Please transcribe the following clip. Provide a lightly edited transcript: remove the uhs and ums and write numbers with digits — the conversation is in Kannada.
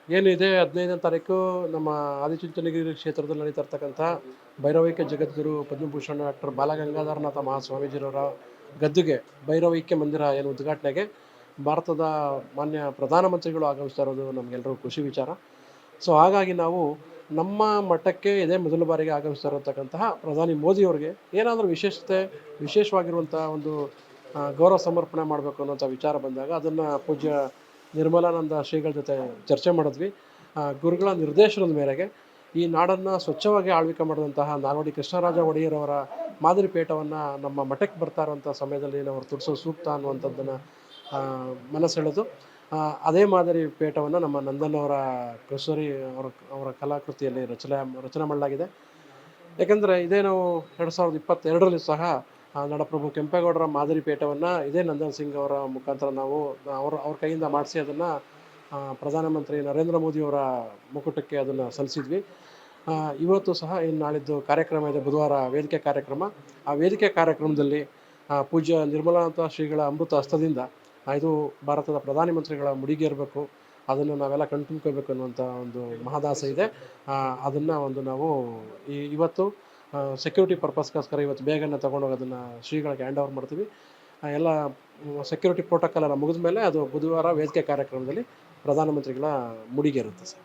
ಏನಿದೆ 15ನೇ ತಾರೀಕು ನಮ್ಮ ಆದಿಚುಂಚನಗಿರಿ ಕ್ಷೇತ್ರದಲ್ಲಿ ನಡೀತಾ ಇರ್ತಕ್ಕಂಥ ಭೈರವೈಕ್ಯ ಜಗದ್ಗುರು ಪದ್ಮಭೂಷಣ ಡಾಕ್ಟರ್ ಬಾಲಗಂಗಾಧರನಾಥ ಮಹಾಸ್ವಾಮೀಜಿರವರ ಗದ್ದುಗೆ ಭೈರವೈಕ್ಯ ಮಂದಿರ ಏನು ಉದ್ಘಾಟನೆಗೆ ಭಾರತದ ಮಾನ್ಯ ಪ್ರಧಾನಮಂತ್ರಿಗಳು ಆಗಮಿಸ್ತಾ ಇರೋದು ನಮಗೆಲ್ಲರೂ ಖುಷಿ ವಿಚಾರ. ಸೊ ಹಾಗಾಗಿ ನಾವು ನಮ್ಮ ಮಠಕ್ಕೆ ಇದೇ ಮೊದಲ ಬಾರಿಗೆ ಆಗಮಿಸ್ತಾ ಇರತಕ್ಕಂತಹ ಪ್ರಧಾನಿ ಮೋದಿಯವರಿಗೆ ಏನಾದರೂ ವಿಶೇಷವಾಗಿರುವಂಥ ಒಂದು ಗೌರವ ಸಮರ್ಪಣೆ ಮಾಡಬೇಕು ಅನ್ನೋಂಥ ವಿಚಾರ ಬಂದಾಗ ಅದನ್ನು ಪೂಜ್ಯ ನಿರ್ಮಲಾನಂದ ಶ್ರೀಗಳ ಜೊತೆ ಚರ್ಚೆ ಮಾಡಿದ್ವಿ. ಗುರುಗಳ ನಿರ್ದೇಶನದ ಮೇರೆಗೆ ಈ ನಾಡನ್ನು ಸ್ವಚ್ಛವಾಗಿ ಆಳ್ವಿಕೆ ಮಾಡಿದಂತಹ ನಾಲ್ವಡಿ ಕೃಷ್ಣರಾಜ ಒಡೆಯರವರ ಮಾದರಿ ಪೀಠವನ್ನು ನಮ್ಮ ಮಠಕ್ಕೆ ಬರ್ತಾ ಇರುವಂಥ ಸಮಯದಲ್ಲಿ ಅವರು ತುಡಿಸೋ ಸೂಕ್ತ ಅನ್ನುವಂಥದ್ದನ್ನು ಮನಸ್ಸೆಳೆದು ಅದೇ ಮಾದರಿ ಪೀಠವನ್ನು ನಮ್ಮ ನಂದನ್ ಅವರ ಕಸೂರಿ ಅವರ ಕಲಾಕೃತಿಯಲ್ಲಿ ರಚನೆ ಮಾಡಲಾಗಿದೆ. ಯಾಕೆಂದರೆ ಇದೇ ನಾವು 2022ರಲ್ಲಿ ಸಹ ನಡಪ್ರಭು ಕೆಂಪೇಗೌಡರ ಮಾದರಿ ಪೀಠವನ್ನು ಇದೇ ನಂದನ್ ಸಿಂಗ್ ಅವರ ಮುಖಾಂತರ ನಾವು ಅವ್ರ ಕೈಯಿಂದ ಮಾಡಿಸಿ ಅದನ್ನು ಪ್ರಧಾನಮಂತ್ರಿ ನರೇಂದ್ರ ಮೋದಿಯವರ ಮುಕುಟಕ್ಕೆ ಅದನ್ನು ಸಲ್ಲಿಸಿದ್ವಿ. ಇವತ್ತು ಸಹ ಇನ್ನು ನಾಳಿದ್ದು ಕಾರ್ಯಕ್ರಮ ಇದೆ, ಬುಧವಾರ ವೇದಿಕೆ ಕಾರ್ಯಕ್ರಮ. ಆ ವೇದಿಕೆ ಕಾರ್ಯಕ್ರಮದಲ್ಲಿ ಪೂಜ್ಯ ನಿರ್ಮಲಾನಂದ ಶ್ರೀಗಳ ಅಮೃತ ಹಸ್ತದಿಂದ ಇದು ಭಾರತದ ಪ್ರಧಾನಮಂತ್ರಿಗಳ ಮುಡಿಗೆ ಇರಬೇಕು, ಅದನ್ನು ನಾವೆಲ್ಲ ಕಣ್ತುಂಬ್ಕೋಬೇಕು ಅನ್ನುವಂಥ ಒಂದು ಮಹದಾಸೆ ಇದೆ. ಅದನ್ನು ಒಂದು ನಾವು ಇವತ್ತು ಸೆಕ್ಯೂರಿಟಿ ಪರ್ಪಸ್ಗೋಸ್ಕರ ಇವತ್ತು ಬೇಗನೆ ತೊಗೊಂಡೋಗಿ ಅದನ್ನು ಶ್ರೀಗಳಿಗೆ ಹ್ಯಾಂಡ್ ಓವರ್ ಮಾಡ್ತೀವಿ. ಎಲ್ಲ ಸೆಕ್ಯೂರಿಟಿ ಪ್ರೋಟೋಕಾಲ್ ಎಲ್ಲ ಮುಗಿದ ಮೇಲೆ ಅದು ಬುಧವಾರ ವೇದಿಕೆ ಕಾರ್ಯಕ್ರಮದಲ್ಲಿ ಪ್ರಧಾನಮಂತ್ರಿಗಳ ಮುಡಿಗೆ ಇರುತ್ತೆ ಸರ್.